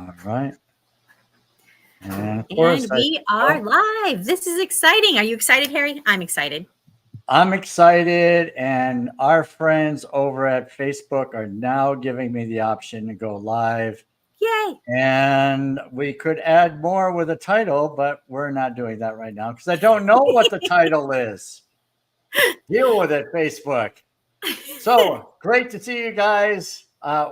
All right. And of course, And we are live. This is exciting. Are you excited, Harry? I'm excited. I'm excited, and our friends over at Facebook are now giving me the option to go live. Yay. And we could add more with a title, but we're not doing that right now because I don't know what the title is. Deal with it, Facebook. So great to see you guys.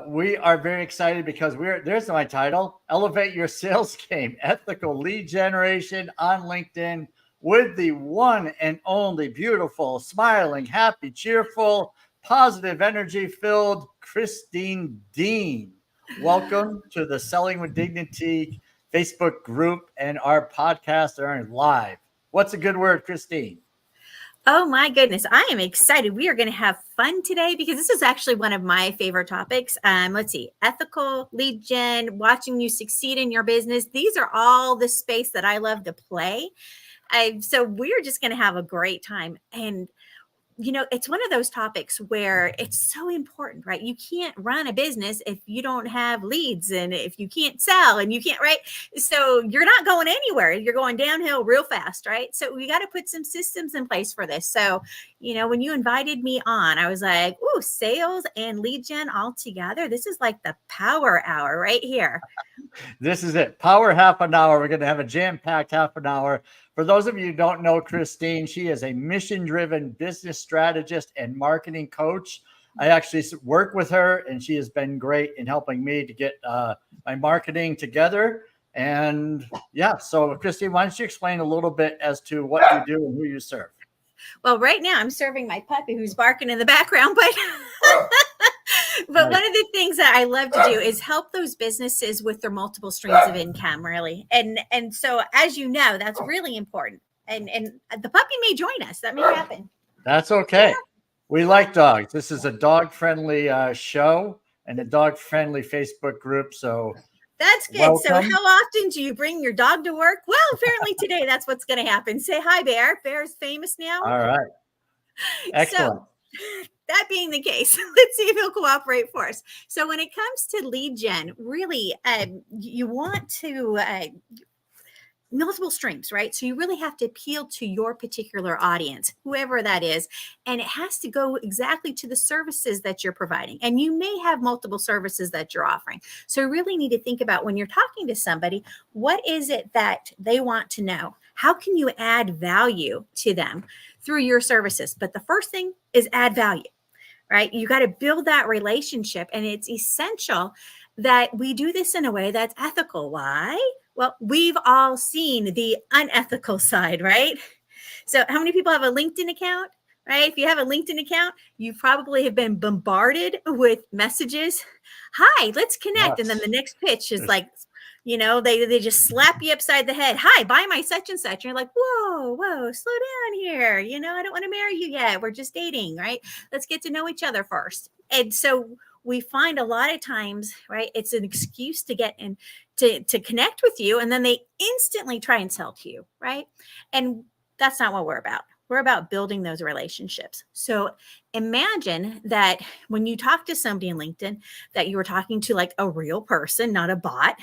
We are very excited because there's my title: Elevate Your Sales Game, Ethical Lead Generation on LinkedIn with the one and only beautiful, smiling, happy, cheerful, positive, energy filled Christine Deane. Welcome to the Selling with Dignity Facebook group and our podcast are live. What's a good word, Christine? Oh my goodness, I am excited. We are going to have fun today because this is actually one of my favorite topics. Let's see, ethical lead gen, watching you succeed in your business. These are all the space that I love to play. So we're just going to have a great time. And it's one of those topics where it's so important, right? You can't run a business if you don't have leads and if you can't sell and you can't, right? So you're not going anywhere. You're going downhill real fast, right? So we got to put some systems in place for this. So, when you invited me on, I was like, ooh, sales and lead gen all together. This is like the power hour right here. This is it. Power half an hour. We're going to have a jam-packed half an hour. For those of you who don't know Christine, she is a mission-driven business strategist and marketing coach. I actually work with her, and she has been great in helping me to get my marketing together. And yeah, so Christine, why don't you explain a little bit as to what you do and who you serve? Well, right now I'm serving my puppy who's barking in the background, but one of the things that I love to do is help those businesses with their multiple streams of income, really. And so, as you know, that's really important. And the puppy may join us. That may happen. That's okay. Yeah. We like dogs. This is a dog-friendly show and a dog-friendly Facebook group. So that's good. Welcome. So how often do you bring your dog to work? Well, apparently today that's what's going to happen. Say hi, Bear. Bear's famous now. All right. Excellent. So, that being the case, let's see if he'll cooperate for us. So when it comes to lead gen, really, you want to multiple streams, right? So you really have to appeal to your particular audience, whoever that is, and it has to go exactly to the services that you're providing. And you may have multiple services that you're offering. So you really need to think about when you're talking to somebody, what is it that they want to know? How can you add value to them through your services? But the first thing is add value, right? You got to build that relationship, and it's essential that we do this in a way that's ethical. Why? Well, we've all seen the unethical side, right? So how many people have a LinkedIn account, right? If you have a LinkedIn account, you probably have been bombarded with messages. Hi, let's connect. Yes. And then the next pitch is like, they just slap you upside the head. Hi, buy my such and such. And you're like, whoa, slow down here. I don't want to marry you yet. We're just dating, right? Let's get to know each other first. And so we find a lot of times, right, it's an excuse to get in to connect with you. And then they instantly try and sell to you, right? And that's not what we're about. We're about building those relationships. So imagine that when you talk to somebody in LinkedIn, that you were talking to like a real person, not a bot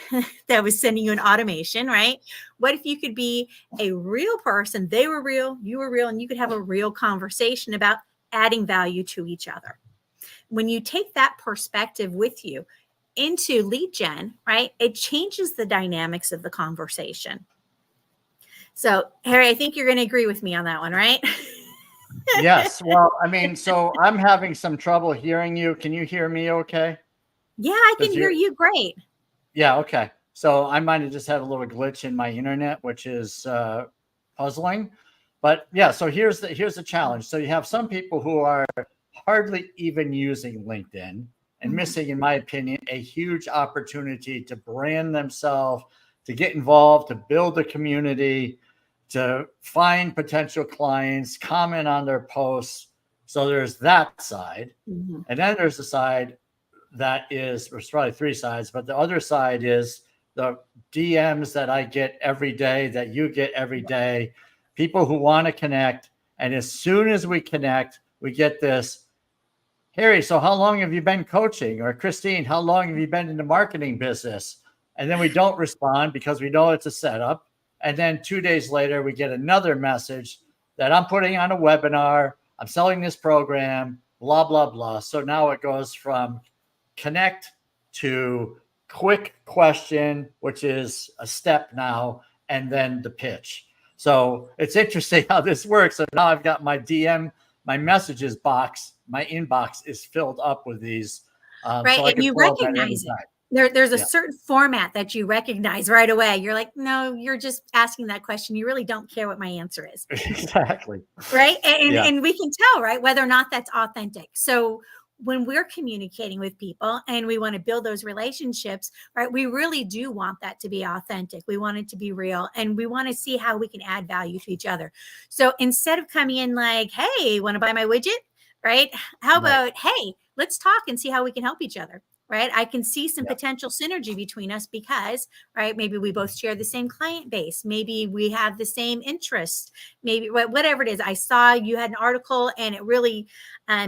that was sending you an automation, right? What if you could be a real person? They were real, you were real, and you could have a real conversation about adding value to each other. When you take that perspective with you into lead gen, right, it changes the dynamics of the conversation. So, Harry, I think you're going to agree with me on that one, right? Yes. Well, so I'm having some trouble hearing you. Can you hear me okay? Yeah, I can hear you great. Yeah, okay. So I might have just had a little glitch in my internet, which is puzzling. But yeah, so here's the challenge. So you have some people who are hardly even using LinkedIn and missing, in my opinion, a huge opportunity to brand themselves, to get involved, to build a community, to find potential clients, comment on their posts. So there's that side. Mm-hmm. And then there's the side that is, there's probably three sides, but the other side is the DMs that I get every day, that you get every day, people who want to connect. And as soon as we connect, we get this, Harry, so how long have you been coaching? Or Christine, how long have you been in the marketing business? and then we don't respond because we know it's a setup. And then 2 days later, we get another message that I'm putting on a webinar, I'm selling this program, blah, blah, blah. So now it goes from connect to quick question, which is a step now, and then the pitch. So it's interesting how this works. So now I've got my DM, my messages box, my inbox is filled up with these. Right. So I And can you throw them at any recognize it. time. There's a Yeah. certain format that you recognize right away. You're like, no, you're just asking that question. You really don't care what my answer is. Exactly. Right. And, Yeah. and we can tell, right, whether or not that's authentic. So when we're communicating with people and we want to build those relationships, right, we really do want that to be authentic. We want it to be real, and we want to see how we can add value to each other. So instead of coming in like, hey, want to buy my widget? Right. How about, hey, let's talk and see how we can help each other. Right. I can see some potential synergy between us because, right, maybe we both share the same client base. Maybe we have the same interests. Maybe whatever it is. I saw you had an article and it really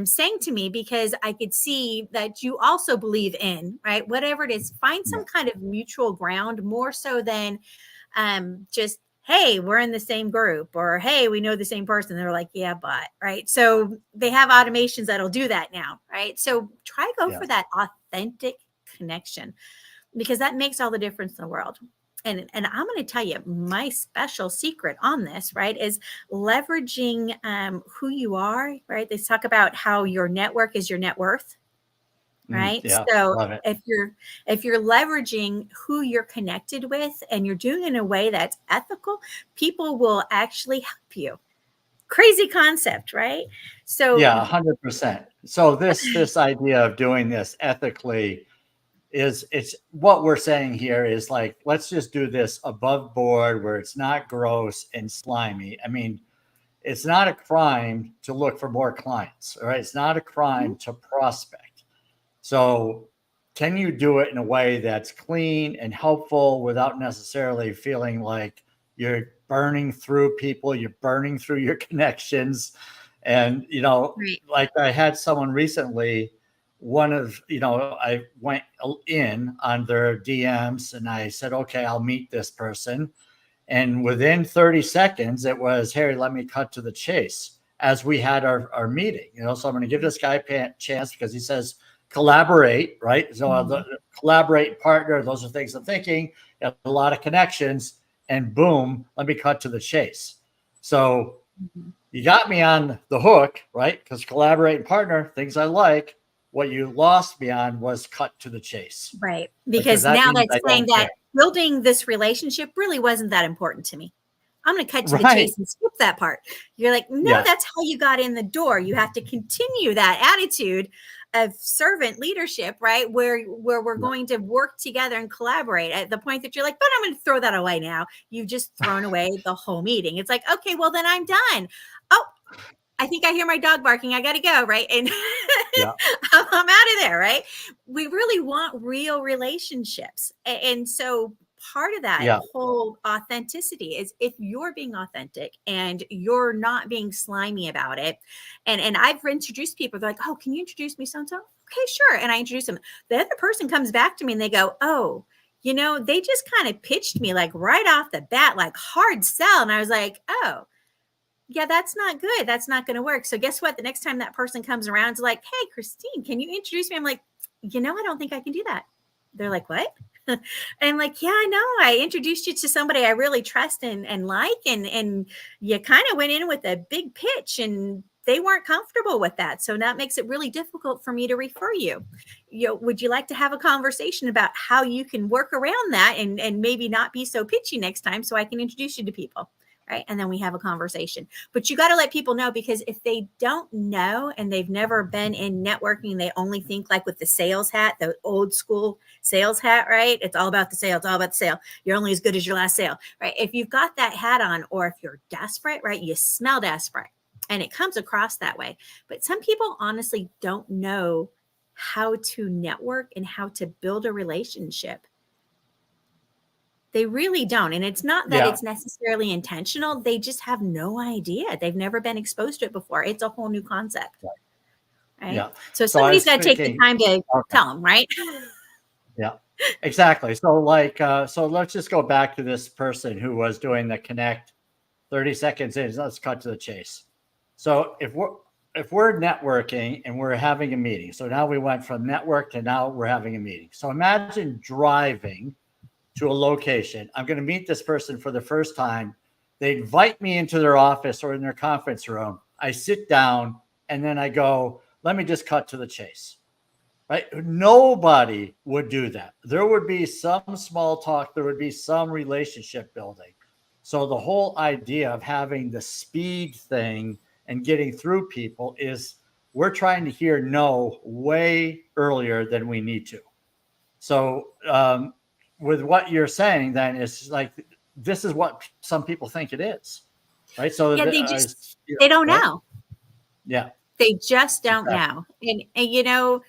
sang to me because I could see that you also believe in, right, whatever it is, find some kind of mutual ground more so than just, hey, we're in the same group, or hey, we know the same person. They're like, yeah, but right. So they have automations that'll do that now, right? So try to go for that authentic connection, because that makes all the difference in the world. And I'm going to tell you my special secret on this, right, is leveraging who you are, right? They talk about how your network is your net worth. Right. So if you're leveraging who you're connected with and you're doing it in a way that's ethical, people will actually help you. Crazy concept, right? So 100%. So this idea of doing this ethically it's what we're saying here is like, let's just do this above board where it's not gross and slimy. I mean, it's not a crime to look for more clients, all right? It's not a crime to prospect. So can you do it in a way that's clean and helpful without necessarily feeling like you're burning through people, you're burning through your connections? And, like I had someone recently, I went in on their DMs and I said, okay, I'll meet this person. And within 30 seconds, it was, Harry, let me cut to the chase as we had our meeting. So I'm going to give this guy a chance because he says, collaborate, right? So collaborate, partner, those are things I'm thinking. A lot of connections, and boom, let me cut to the chase. So you got me on the hook, right? Because collaborate and partner, things I like. What you lost me on was cut to the chase. Right. Because now that's saying that building this relationship really wasn't that important to me. I'm going to cut to the chase and skip that part. You're like, no, that's how you got in the door. You have to continue that attitude of servant leadership, right? Where we're going to work together and collaborate at the point that you're like, but I'm going to throw that away now. You've just thrown away the whole meeting. It's like, okay, well then I'm done. Oh, I think I hear my dog barking. I got to go. Right. And I'm out of there. Right. We really want real relationships. And so part of that whole authenticity is if you're being authentic and you're not being slimy about it. And I've introduced people, they're like, oh, can you introduce me so-and-so? Okay, sure. And I introduce them. The other person comes back to me and they go, oh, they just kind of pitched me like right off the bat, like hard sell. And I was like, oh, yeah, that's not good. That's not going to work. So guess what? The next time that person comes around, it's like, hey, Christine, can you introduce me? I'm like, I don't think I can do that. They're like, what? And I'm like, yeah, I know. I introduced you to somebody I really trust and like, and you kind of went in with a big pitch and they weren't comfortable with that. So that makes it really difficult for me to refer you. Would you like to have a conversation about how you can work around that and maybe not be so pitchy next time so I can introduce you to people? Right. And then we have a conversation. But you got to let people know, because if they don't know and they've never been in networking, they only think like with the sales hat, the old school sales hat, right? It's all about the sale. It's all about the sale. You're only as good as your last sale, right? If you've got that hat on, or if you're desperate, right? You smell desperate and it comes across that way. But some people honestly don't know how to network and how to build a relationship. They really don't. And it's not that it's necessarily intentional. They just have no idea. They've never been exposed to it before. It's a whole new concept. Right. Yeah. So somebody's got to take the time to tell them, right? Yeah, exactly. So so let's just go back to this person who was doing the connect 30 seconds in. Let's cut to the chase. So if we're networking and we're having a meeting, so now we went from network to now we're having a meeting. So imagine driving to a location. I'm going to meet this person for the first time. They invite me into their office or in their conference room. I sit down and then I go, let me just cut to the chase. Right? Nobody would do that. There would be some small talk, there would be some relationship building. So the whole idea of having the speed thing and getting through people is we're trying to hear no way earlier than we need to. So with what you're saying, then it's like this is what some people think it is, right? So Yeah, yeah, they don't go ahead. know. Yeah, They just don't exactly. know. And you know,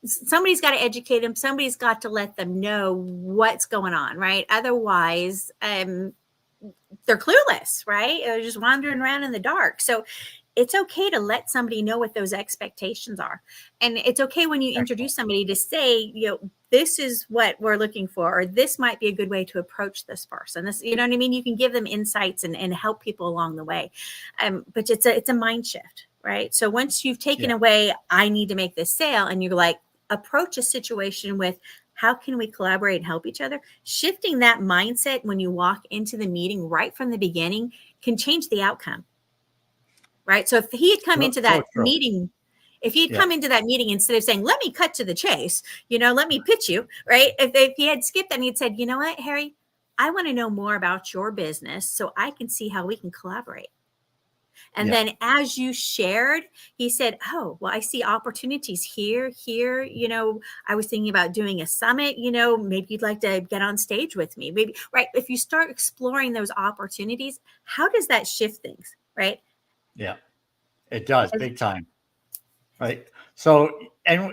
somebody's got to educate them. Somebody's got to let them know what's going on, right? Otherwise, they're clueless, right? They're just wandering around in the dark. So it's okay to let somebody know what those expectations are. And it's okay when you Excellent. introduce somebody to say, you know, this is what we're looking for, or this might be a good way to approach this person. This, you know what I mean? You can give them insights and help people along the way. But it's a mind shift, right? So once you've taken Yeah, away, I need to make this sale, and you're like, approach a situation with, how can we collaborate and help each other? Shifting that mindset when you walk into the meeting right from the beginning can change the outcome, right? So if he had come so, into so that true. meeting, if he had Yeah, come into that meeting instead of saying, let me cut to the chase, you know, let me pitch you, right? If he had skipped that and he'd said, you know what, Harry, I want to know more about your business so I can see how we can collaborate. And yeah. then as you shared, he said, oh, well, I see opportunities here, here. You know, I was thinking about doing a summit. You know, maybe you'd like to get on stage with me. Maybe, right? If you start exploring those opportunities, how does that shift things, right? Yeah, it does As- big time. Right. So, and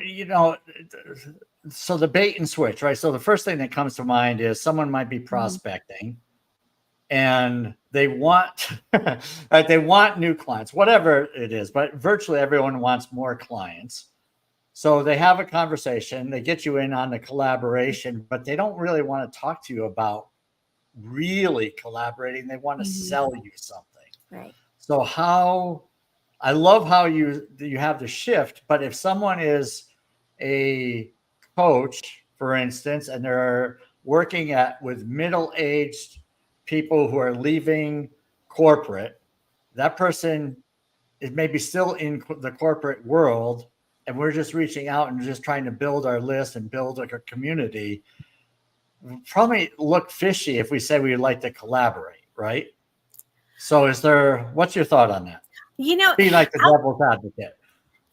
so the bait and switch, right? So the first thing that comes to mind is someone might be Mhm. prospecting and they want right, they want new clients, whatever it is, but virtually everyone wants more clients. So they have a conversation, they get you in on the collaboration, but they don't really want to talk to you about really collaborating. They want to Mhm. sell you something. Right. So how I love how you have the shift, but if someone is a coach, for instance, and they're working at with middle-aged people who are leaving corporate, that person is maybe still in the corporate world, and we're just reaching out and just trying to build our list and build like a community. Probably look fishy if we say we'd like to collaborate, right? So what's your thought on that? You know, Be like the devil's advocate.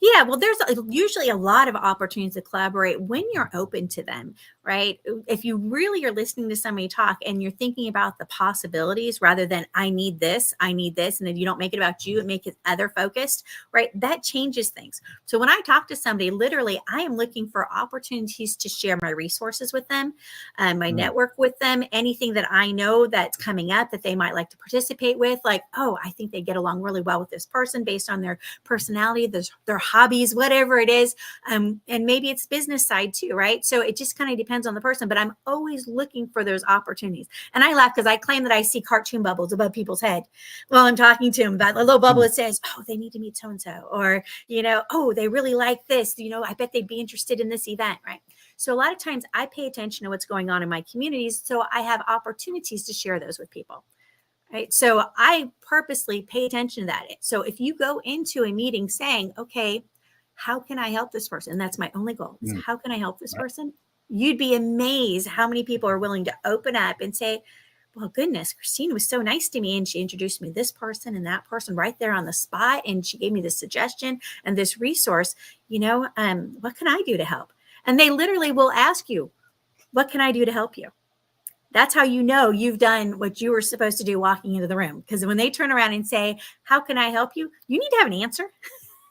yeah, well, there's usually a lot of opportunities to collaborate when you're open to them, right? If you really are listening to somebody talk and you're thinking about the possibilities rather than I need this, and then you don't make it about you and make it other focused, right? That changes things. So when I talk to somebody, literally, I am looking for opportunities to share my resources with them, my Mm, network with them, anything that I know that's coming up that they might like to participate with. Like, oh, I think they get along really well with this person based on their personality, their hobbies, whatever it is. And maybe it's business side too, right? So it just kind of depends on the person, but I'm always looking for those opportunities. And I laugh because I claim that I see cartoon bubbles above people's head while I'm talking to them, about a little bubble mm, that says, oh, they need to meet so-and-so, or, you know, oh, they really like this, you know, I bet they'd be interested in this event, right? So a lot of times I pay attention to what's going on in my communities. So I have opportunities to share those with people. Right. So I purposely pay attention to that. So if you go into a meeting saying, okay, how can I help this person? And that's my only goal is mm. how can I help this Right. person? You'd be amazed how many people are willing to open up and say, well, goodness, Christine was so nice to me. And she introduced me this person and that person right there on the spot. And she gave me this suggestion and this resource, you know, what can I do to help? And they literally will ask you, what can I do to help you? That's how you know you've done what you were supposed to do walking into the room. Because when they turn around and say, how can I help you? You need to have an answer.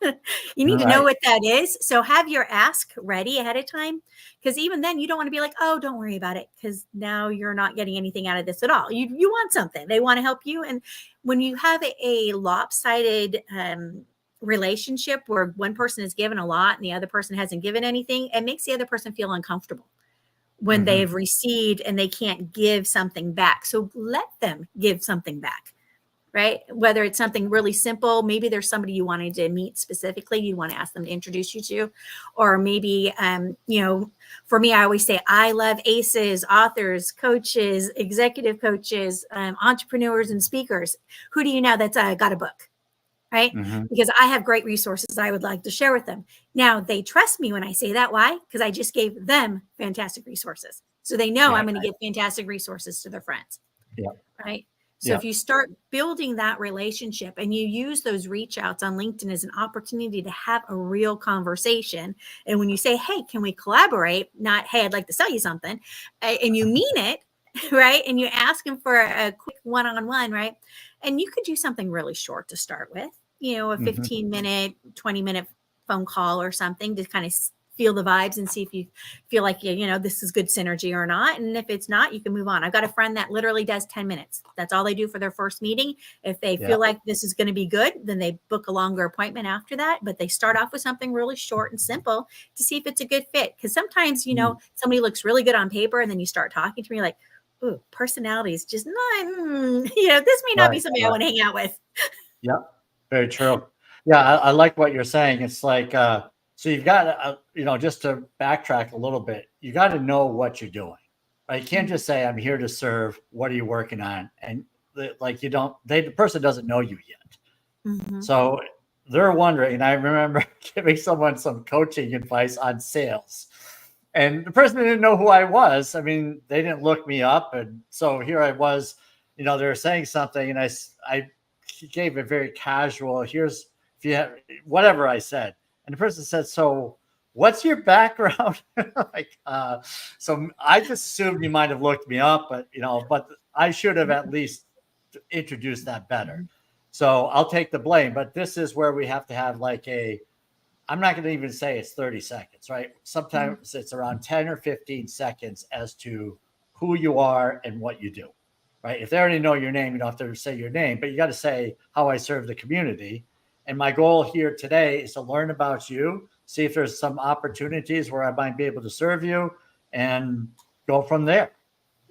You need to know Right. what that is. So have your ask ready ahead of time. Because even then, you don't want to be like, oh, don't worry about it. Because now you're not getting anything out of this at all. You want something. They want to help you. And when you have a lopsided relationship where one person is given a lot and the other person hasn't given anything, it makes the other person feel uncomfortable. when they've received and they can't give something back. So let them give something back, right? Whether it's something really simple, maybe there's somebody you wanted to meet specifically, you want to ask them to introduce you to, or maybe, for me, I always say, I love ACEs, authors, coaches, executive coaches, entrepreneurs, and speakers. Who do you know that's got a book? Right? Because I have great resources I would like to share with them. Now, they trust me when I say that. Why? Because I just gave them fantastic resources. So they know I'm going to give fantastic resources to their friends. Yeah. Right? So if you start building that relationship and you use those reach outs on LinkedIn as an opportunity to have a real conversation. And when you say, hey, can we collaborate? Not, hey, I'd like to sell you something. And you mean it, right? And you ask them for a quick one-on-one, right? And you could do something really short to start with, a 15-minute, 20-minute phone call or something to kind of feel the vibes and see if you feel like, this is good synergy or not. And if it's not, you can move on. I've got a friend that literally does 10 minutes. That's all they do for their first meeting. If they feel like this is going to be good, then they book a longer appointment after that. But they start off with something really short and simple to see if it's a good fit. Because sometimes, somebody looks really good on paper and then you start talking to me like, ooh, personality is just not, this may not be somebody I want to hang out with. Yeah, very true. Yeah, I like what you're saying. It's like, so you've got to, just to backtrack a little bit, you got to know what you're doing. Right? You can't just say, I'm here to serve. What are you working on? And the person doesn't know you yet. So they're wondering, and I remember giving someone some coaching advice on sales. And the person didn't know who I was. I mean, they didn't look me up. And so here I was, they were saying something and I gave a very casual, here's, if you have whatever I said. And the person said, so what's your background? So I just assumed you might've looked me up, but I should have at least introduced that better. So I'll take the blame, but this is where we have to have I'm not going to even say it's 30 seconds, right? Sometimes it's around 10 or 15 seconds as to who you are and what you do, right? If they already know your name, you don't have to say your name, but you got to say how I serve the community. And my goal here today is to learn about you, see if there's some opportunities where I might be able to serve you and go from there.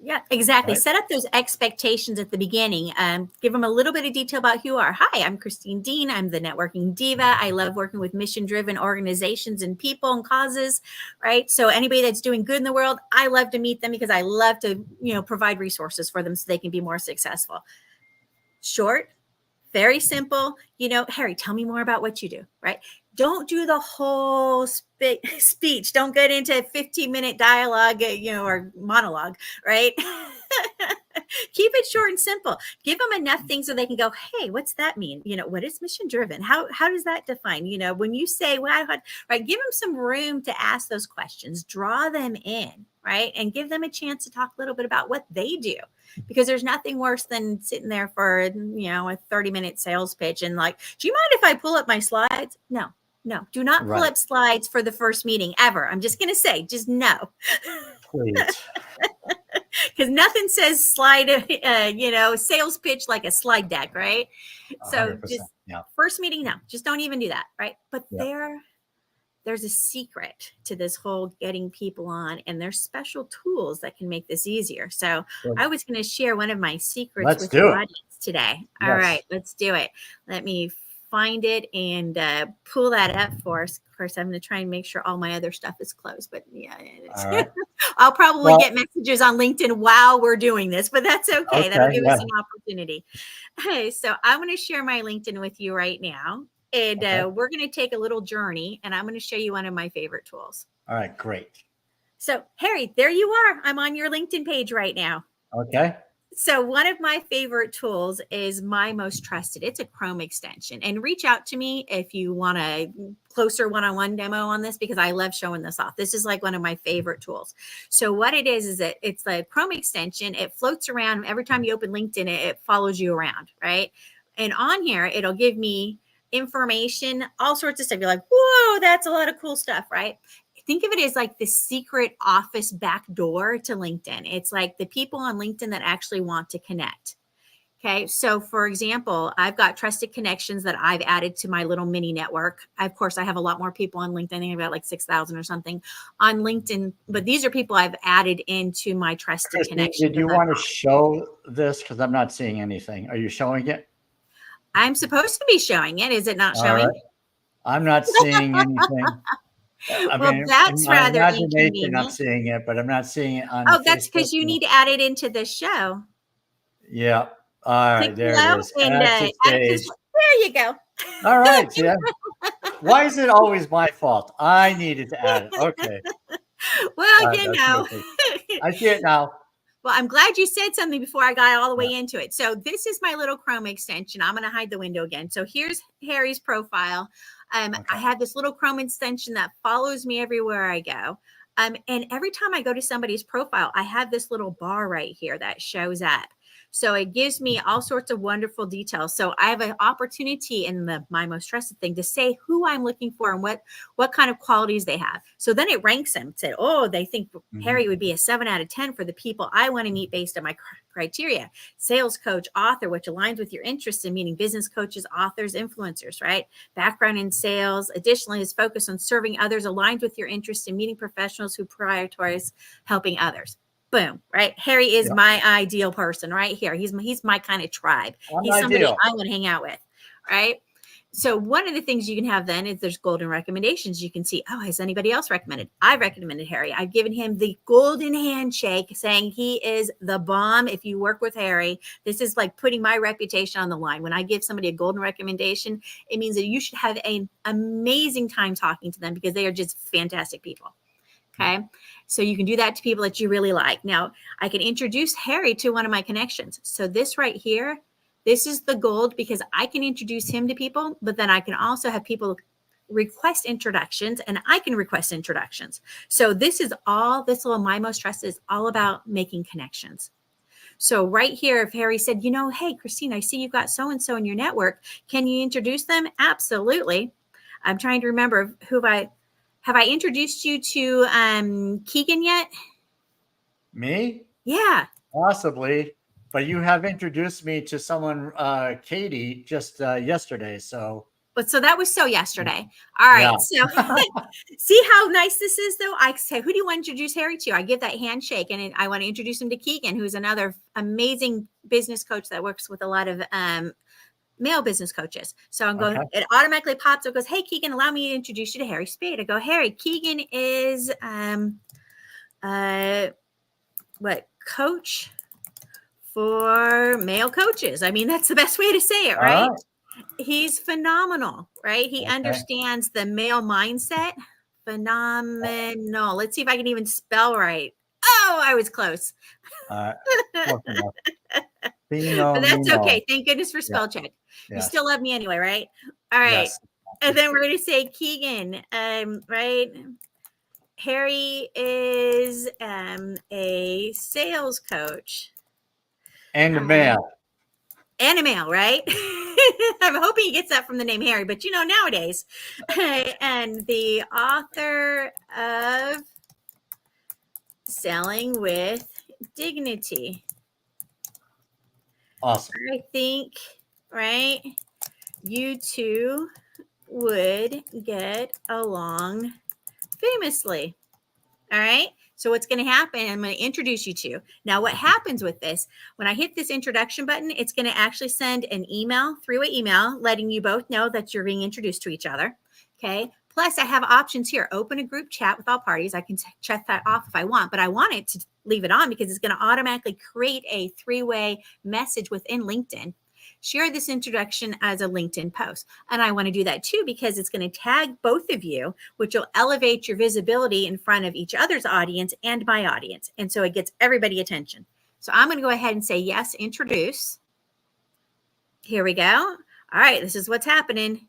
Yeah, exactly. Right. Set up those expectations at the beginning. Give them a little bit of detail about who you are. Hi, I'm Christine Deane. I'm the networking diva. I love working with mission-driven organizations and people and causes, right? So anybody that's doing good in the world, I love to meet them because I love to, provide resources for them so they can be more successful. Short, very simple. Harry, tell me more about what you do, right? Don't do the whole speech. Don't get into a 15-minute dialogue, or monologue, right? Keep it short and simple. Give them enough things so they can go, hey, what's that mean? What is mission driven? How does that define? When you say, wow, right, give them some room to ask those questions, draw them in, right? And give them a chance to talk a little bit about what they do. Because there's nothing worse than sitting there for, a 30-minute sales pitch and do you mind if I pull up my slides? No, do not pull up slides for the first meeting ever. I'm just going to say, just no. Please. Because nothing says slide, sales pitch like a slide deck, right? So just first meeting, no, just don't even do that, right? But there's a secret to this whole getting people on, and there's special tools that can make this easier. So I was going to share one of my secrets with the audience today. Yes. All right, let's do it. Let me find it and pull that up for us. Of course, I'm going to try and make sure all my other stuff is closed, but right. I'll probably get messages on LinkedIn while we're doing this, but that's okay. That'll give us an opportunity. Okay, so I'm going to share my LinkedIn with you right now. And we're going to take a little journey, and I'm going to show you one of my favorite tools. All right, great. So, Harry, there you are. I'm on your LinkedIn page right now. Okay. So one of my favorite tools is my most trusted. It's a Chrome extension. And reach out to me if you want a closer one-on-one demo on this, because I love showing this off. This is like one of my favorite tools. So what it is that it's the Chrome extension. It floats around. Every time you open LinkedIn, it follows you around, right? And on here, it'll give me information, all sorts of stuff. You're like, whoa, that's a lot of cool stuff, right? Think of it as like the secret office back door to LinkedIn. It's like the people on LinkedIn that actually want to connect. Okay. So for example, I've got trusted connections that I've added to my little mini network. Of course, I have a lot more people on LinkedIn. I think I've got like 6,000 or something on LinkedIn, but these are people I've added into my trusted Christine, connections. did you want to show this? Because I'm not seeing anything. Are you showing it? I'm supposed to be showing it. Is it not All right. showing? I'm not seeing anything. I Well, mean, in that's my rather imagination, I'm inconvenient. seeing it, but I'm not seeing it on the Oh, that's Facebook. because you need to add it into this show. Yeah. All Click right. There it below is. and Add to add it to. stage. There you go. All right. See, why is it always my fault? I needed to add it. Okay. Well, All right. That's perfect. I see it now. Well, I'm glad you said something before I got all the way into it. So this is my little Chrome extension. I'm going to hide the window again. So here's Harry's profile. I have this little Chrome extension that follows me everywhere I go. And every time I go to somebody's profile, I have this little bar right here that shows up. So it gives me all sorts of wonderful details. So I have an opportunity in my most trusted thing to say who I'm looking for and what kind of qualities they have. So then it ranks them. Said, oh, they think Harry would be a 7 out of 10 for the people I want to meet based on my criteria. Sales coach, author, which aligns with your interests in meeting business coaches, authors, influencers, right? Background in sales. Additionally, his focus on serving others aligns with your interest in meeting professionals who prioritize helping others. Boom, right? Harry is my ideal person right here. He's my kind of tribe. He's somebody I want to hang out with, right? So one of the things you can have then is there's golden recommendations. You can see, oh, has anybody else recommended? I recommended Harry. I've given him the golden handshake saying he is the bomb. If you work with Harry, this is like putting my reputation on the line. When I give somebody a golden recommendation, it means that you should have an amazing time talking to them because they are just fantastic people. Okay. So you can do that to people that you really like. Now I can introduce Harry to one of my connections. So this right here, this is the gold because I can introduce him to people, but then I can also have people request introductions and I can request introductions. So this little My Most Trusted is all about making connections. So right here, if Harry said, hey, Christine, I see you've got so-and-so in your network. Can you introduce them? Absolutely. I'm trying to remember have I introduced you to Keegan yet? Me? Yeah. Possibly. But you have introduced me to someone, Katie, just yesterday. So that was yesterday. All right. Yeah. So see how nice this is, though? I say, who do you want to introduce Harry to? I give that handshake, and I want to introduce him to Keegan, who's another amazing business coach that works with a lot of male business coaches. So I'm going, it automatically pops up, goes, hey, Keegan, allow me to introduce you to Harry Spade. I go, Harry, Keegan is coach for male coaches. I mean, that's the best way to say it, right? He's phenomenal, right? He understands the male mindset. Phenomenal. Let's see if I can even spell right. Oh, I was close. But that's okay. Thank goodness for spell check. You still love me anyway, right? All right. Yes. And then we're going to say Keegan, right? Harry is a sales coach. And a male. And a male, right? I'm hoping he gets that from the name Harry, but nowadays. And the author of Selling with Dignity. Awesome. I think, right, you two would get along famously. All right. So what's going to happen, I'm going to introduce you to. Now, what happens with this, when I hit this introduction button, it's going to actually send an email, three-way email, letting you both know that you're being introduced to each other. Okay. Plus, I have options here. Open a group chat with all parties. I can check that off if I want, but I want it to leave it on because it's going to automatically create a three-way message within LinkedIn. Share this introduction as a LinkedIn post. And I want to do that too, because it's going to tag both of you, which will elevate your visibility in front of each other's audience and my audience. And so it gets everybody attention. So I'm going to go ahead and say, yes, introduce. Here we go. All right, this is what's happening.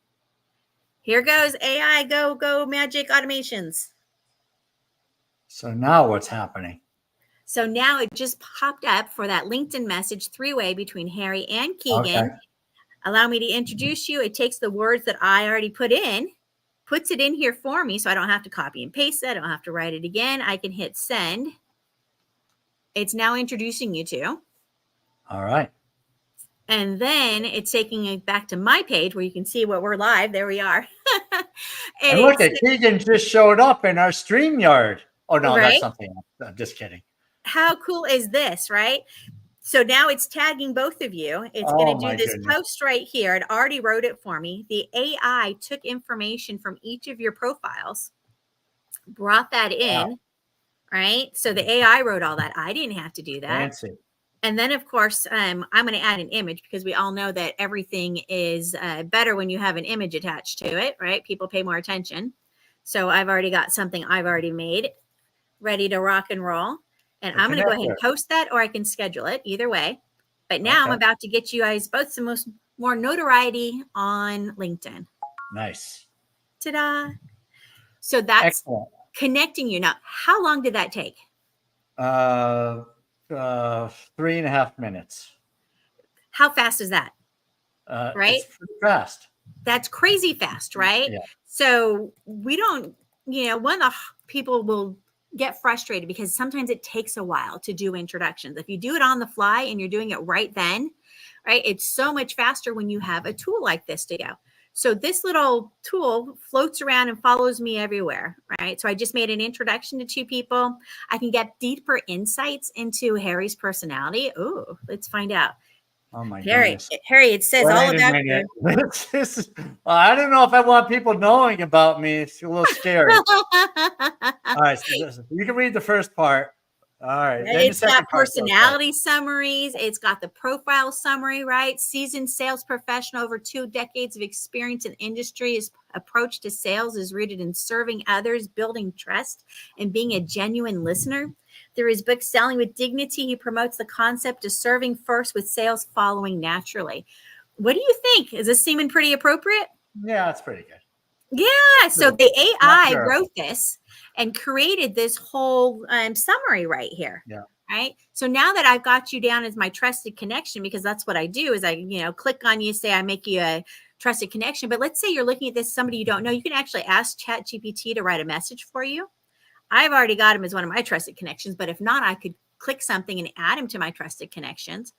Here goes AI, go magic automations. So now what's happening? So now it just popped up for that LinkedIn message three-way between Harry and Keegan. Okay. Allow me to introduce you. It takes the words that I already put in, puts it in here for me so I don't have to copy and paste it. I don't have to write it again. I can hit send. It's now introducing you to. All right. And then it's taking it back to my page where you can see what we're live. There we are. And look at Keegan just showed up in our StreamYard. Oh no, that's right? something else. I'm just kidding. How cool is this, right? So now it's tagging both of you. It's Oh going to do my this goodness. post right here. It already wrote it for me. The AI took information from each of your profiles, brought that in, Wow. right? So the AI wrote all that. I didn't have to do that. Fancy. And then, of course, I'm going to add an image because we all know that everything is better when you have an image attached to it, right? People pay more attention. So I've already got something I've already made ready to rock and roll. And I'm going to go ahead and post that, or I can schedule it either way. But now I'm about to get you guys both some more notoriety on LinkedIn. Nice. Ta-da. So that's excellent. Connecting you. Now, how long did that take? 3.5 minutes. How fast is that? Right? It's pretty fast. That's crazy fast, right? Yeah. So we don't, one of the people will get frustrated because sometimes it takes a while to do introductions. If you do it on the fly and you're doing it right then, right, it's so much faster when you have a tool like this to go. So this little tool floats around and follows me everywhere, right? So I just made an introduction to 2 people. I can get deeper insights into Harry's personality. Oh, let's find out. Oh my goodness. goodness. Harry, it says all about you. I don't know if I want people knowing about me. It's a little scary. All right, so you can read the first part. All right. It's got personality summaries. It's got the profile summary, right? Seasoned sales professional, over 2 decades of experience in industry. His approach to sales is rooted in serving others, building trust, and being a genuine listener. Through his book, Selling with Dignity, he promotes the concept of serving first with sales following naturally. What do you think? Is this seeming pretty appropriate? Yeah, it's pretty good. Yeah. So the AI wrote this and created this whole summary right here. Yeah. Right. So now that I've got you down as my trusted connection, because that's what I do is I, click on you, say I make you a trusted connection. But let's say you're looking at this, somebody you don't know, you can actually ask ChatGPT to write a message for you. I've already got him as one of my trusted connections, but if not, I could click something and add him to my trusted connections.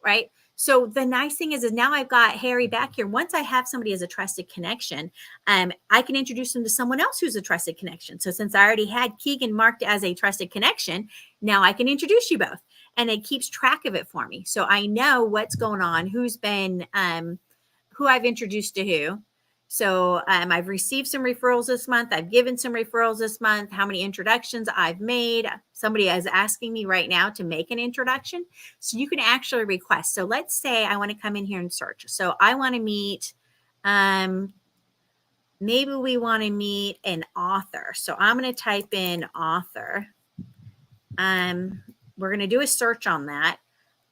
Right. So the nice thing is now I've got Harry back here. Once I have somebody as a trusted connection, I can introduce them to someone else who's a trusted connection. So since I already had Keegan marked as a trusted connection, now I can introduce you both, and it keeps track of it for me. So I know what's going on, who's been, who I've introduced to who. So I've received some referrals this month. I've given some referrals this month, how many introductions I've made. Somebody is asking me right now to make an introduction. So you can actually request. So let's say I want to come in here and search. So I want to meet, maybe we want to meet an author. So I'm going to type in author. We're going to do a search on that.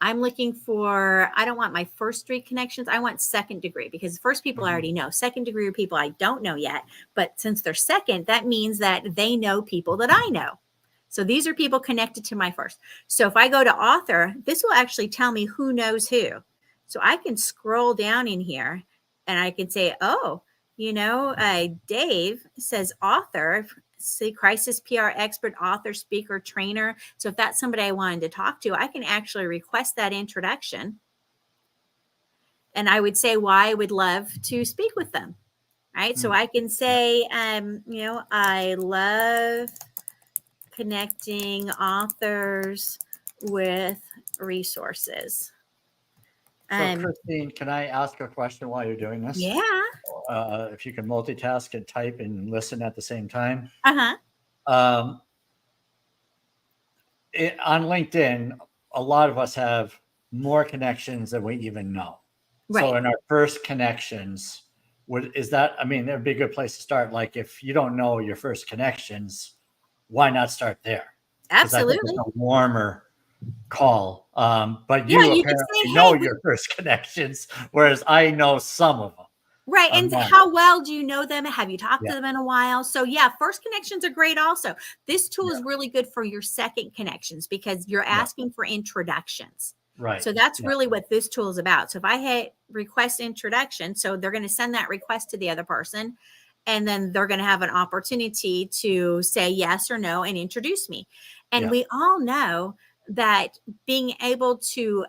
I'm looking for, I don't want my first 3 connections. I want second degree, because first people I already know. Second degree are people I don't know yet. But since they're second, that means that they know people that I know. So these are people connected to my first. So if I go to author, this will actually tell me who knows who. So I can scroll down in here and I can say, oh, Dave says author. See, crisis PR expert, author, speaker, trainer. So if that's somebody I wanted to talk to, I can actually request that introduction. And I would say why I would love to speak with them. Right. So I can say, I love connecting authors with resources. So Christine, can I ask a question while you're doing this? Yeah. If you can multitask and type and listen at the same time. Uh-huh. On LinkedIn, a lot of us have more connections than we even know. Right. So in our first connections, it'd be a good place to start. Like if you don't know your first connections, why not start there? Absolutely. I think it's a warmer call. But you apparently know your first connections, whereas I know some of them. Right. And how well do you know them? Have you talked to them in a while? So first connections are great also. This tool is really good for your second connections because you're asking for introductions. Right. So that's really what this tool is about. So if I hit request introduction, so they're going to send that request to the other person, and then they're going to have an opportunity to say yes or no and introduce me. And we all know that being able to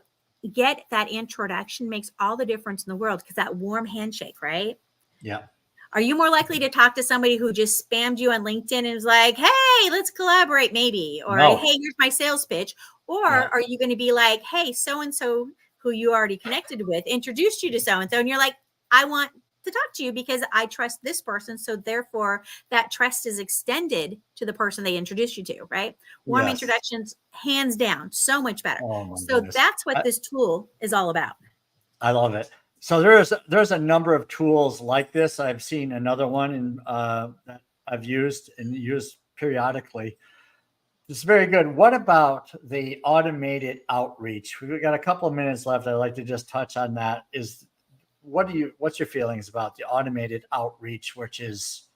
get that introduction makes all the difference in the world, because that warm handshake, right? Yeah. Are you more likely to talk to somebody who just spammed you on LinkedIn and is like, hey, let's collaborate maybe, or hey, No. here's my sales pitch? Or Yeah. are you going to be like, hey, so-and-so who you already connected with introduced you to so-and-so, and you're like, I want to talk to you because I trust this person. So therefore that trust is extended to the person they introduced you to, right? Warm Yes. introductions, hands down, so much better. Oh my So goodness. that's what this tool is all about. I love it. So there's a number of tools like this. I've seen another one that I've used and used periodically. It's very good. What about the automated outreach? We've got a couple of minutes left. I'd like to just touch on that. What's your feelings about the automated outreach, which is,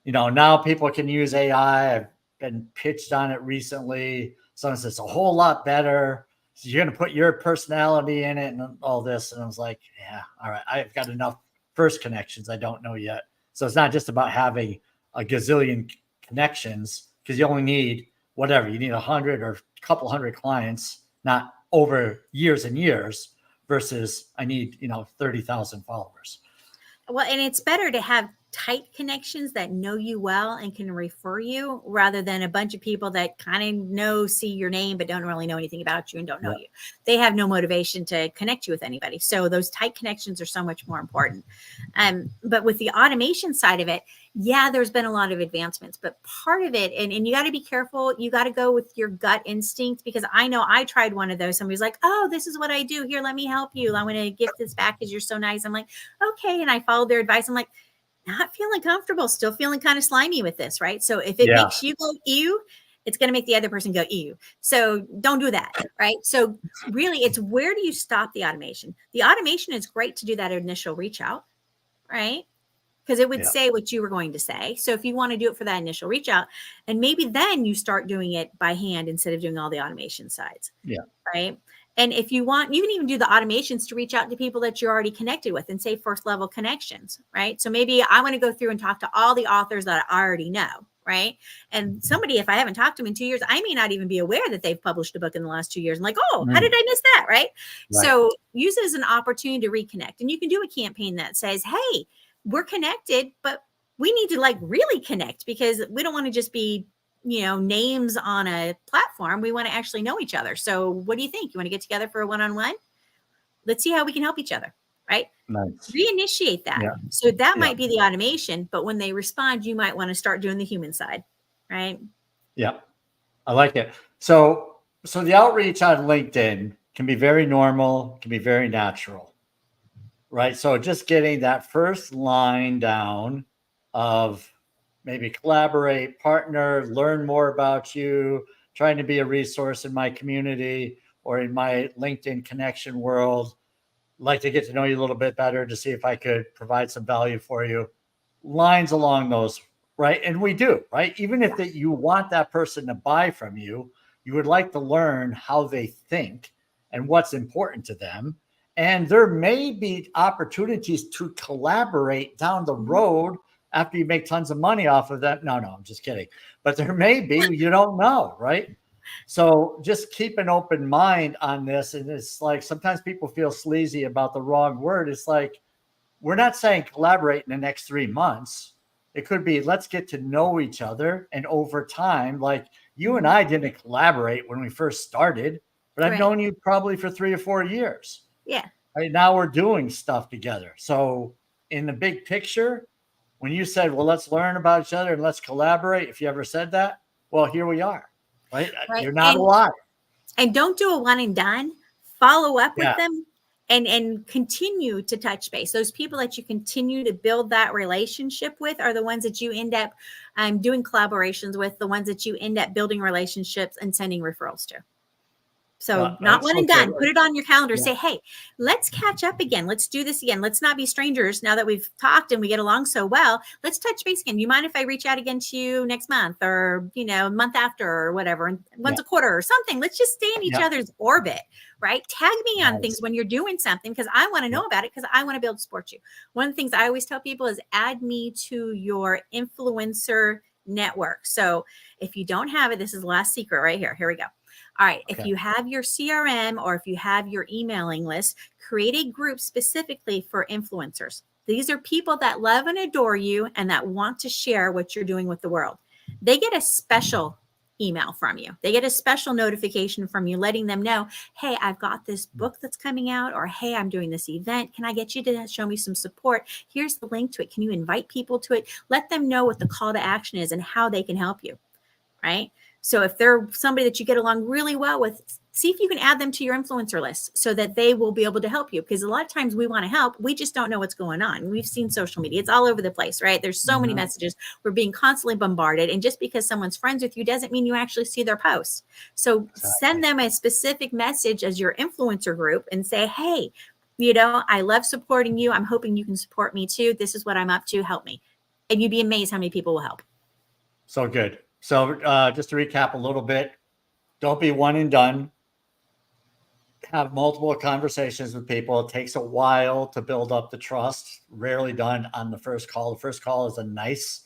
now people can use AI. I've been pitched on it recently. Someone says it's a whole lot better. So you're going to put your personality in it and all this. And I was like, yeah, all right. I've got enough first connections. I don't know yet. So it's not just about having a gazillion connections, because you only need whatever. You need 100 or a couple hundred clients, not over years and years, versus I need, 30,000 followers. Well, and it's better to have tight connections that know you well and can refer you, rather than a bunch of people that kind of see your name, but don't really know anything about you and don't know you. They have no motivation to connect you with anybody. So those tight connections are so much more important. But with the automation side of it, yeah, there's been a lot of advancements, but part of it, and you got to be careful. You got to go with your gut instinct, because I know I tried one of those. Somebody's like, oh, this is what I do. Here, let me help you. I want to gift this back because you're so nice. I'm like, okay. And I followed their advice. I'm like, not feeling comfortable, still feeling kind of slimy with this, right? So if it makes you go ew, it's going to make the other person go ew. So don't do that, right? So really, it's where do you stop the automation? The automation is great to do that initial reach out, right? Because it would say what you were going to say. So if you want to do it for that initial reach out, and maybe then you start doing it by hand instead of doing all the automation sides. Yeah. Right. And if you want, you can even do the automations to reach out to people that you're already connected with and say first level connections, right? So maybe I want to go through and talk to all the authors that I already know, right? And somebody, if I haven't talked to them in 2 years, I may not even be aware that they've published a book in the last 2 years. I'm like, oh, how did I miss that, right? So use it as an opportunity to reconnect. And you can do a campaign that says, hey, we're connected, but we need to really connect, because we don't want to just be names on a platform. We want to actually know each other. So what do you think? You want to get together for a one-on-one? Let's see how we can help each other, right? Nice. Reinitiate that. Yeah. So that might be the automation, but when they respond, you might want to start doing the human side, right? Yeah. I like it. So the outreach on LinkedIn can be very normal, can be very natural, right? So just getting that first line down of maybe collaborate, partner, learn more about you, trying to be a resource in my community or in my LinkedIn connection world. Like to get to know you a little bit better to see if I could provide some value for you. Lines along those, right? And we do, right? Even if that you want that person to buy from you, you would like to learn how they think and what's important to them. And there may be opportunities to collaborate down the road after you make tons of money off of that. No, I'm just kidding. But there may be, you don't know, right? So just keep an open mind on this. And it's like, sometimes people feel sleazy about the wrong word. It's like, we're not saying collaborate in the next 3 months. It could be, let's get to know each other. And over time, like you and I didn't collaborate when we first started, but I've known you probably for 3 or 4 years. Yeah. Right now we're doing stuff together. So in the big picture, when you said, well, let's learn about each other and let's collaborate, if you ever said that, well, here we are, right? You're not alive. And don't do a one and done. Follow up with them and continue to touch base. Those people that you continue to build that relationship with are the ones that you end up doing collaborations with, the ones that you end up building relationships and sending referrals to. So not one and done. Put it on your calendar. Say, hey, let's catch up again. Let's do this again. Let's not be strangers now that we've talked and we get along so well. Let's touch base again. You mind if I reach out again to you next month or, a month after or whatever, and once a quarter or something? Let's just stay in each other's orbit, right? Tag me on things when you're doing something, because I want to know about it, because I want to be able to support you. One of the things I always tell people is add me to your influencer network. So if you don't have it, this is the last secret right here. Here we go. All right. If Okay. you have your CRM or if you have your emailing list, create a group specifically for influencers. These are people that love and adore you and that want to share what you're doing with the world. They get a special email from you. They get a special notification from you letting them know, hey, I've got this book that's coming out, or hey, I'm doing this event. Can I get you to show me some support? Here's the link to it. Can you invite people to it? Let them know what the call to action is and how they can help you, right? So if they're somebody that you get along really well with, see if you can add them to your influencer list so that they will be able to help you. Because a lot of times we want to help, we just don't know what's going on. We've seen social media, it's all over the place, right? There's so many messages. We're being constantly bombarded. And just because someone's friends with you doesn't mean you actually see their posts. So send them a specific message as your influencer group and say, hey, I love supporting you. I'm hoping you can support me too. This is what I'm up to. Help me. And you'd be amazed how many people will help. So good. So just to recap a little bit, don't be one and done. Have multiple conversations with people. It takes a while to build up the trust. Rarely done on the first call. The first call is a nice,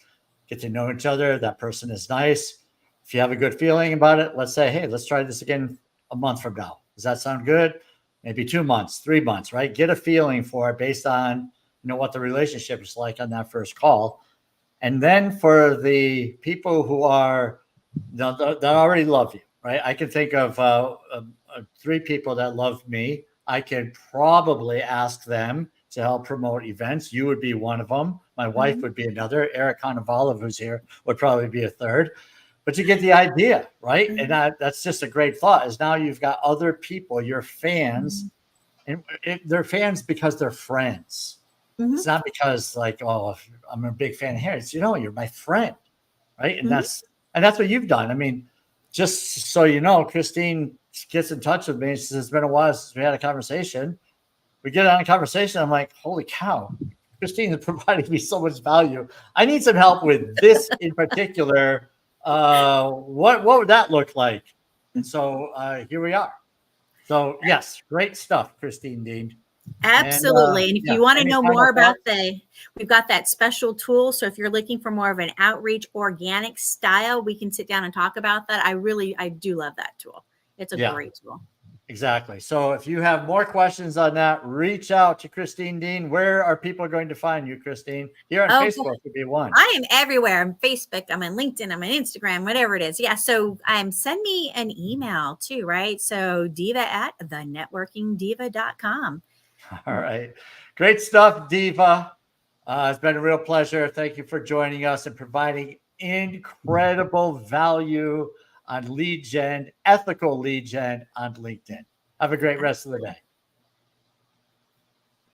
get to know each other. That person is nice. If you have a good feeling about it, let's say, hey, let's try this again a month from now. Does that sound good? Maybe 2 months, 3 months, right? Get a feeling for it based on, what the relationship is like on that first call. And then for the people who are, that already love you, right? I can think of 3 people that love me. I can probably ask them to help promote events. You would be one of them. My wife would be another. Eric Conovalov, who's here, would probably be a third. But you get the idea, right? And that's just a great thought, is now you've got other people, your fans, and they're fans because they're friends. It's not because like, oh, I'm a big fan here. It's, you're my friend, right? And that's what you've done. I mean, just so you know, Christine gets in touch with me. She says, it's been a while since we had a conversation. We get on a conversation. I'm like, holy cow, Christine is providing me so much value. I need some help with this in particular. What would that look like? And so here we are. So yes, great stuff, Christine Deane. Absolutely. And if you want to know more about thoughts? we've got that special tool. So if you're looking for more of an outreach organic style, we can sit down and talk about that. I do love that tool. It's a great tool. Exactly. So if you have more questions on that, reach out to Christine Deane. Where are people going to find you, Christine? Here on Facebook would be one. I am everywhere. I'm Facebook. I'm on LinkedIn. I'm on Instagram, whatever it is. Yeah. So send me an email too, right? So diva@thenetworkingdiva.com. All right. Great stuff, Diva. It's been a real pleasure. Thank you for joining us and providing incredible value on lead gen, ethical lead gen on LinkedIn. Have a great rest of the day.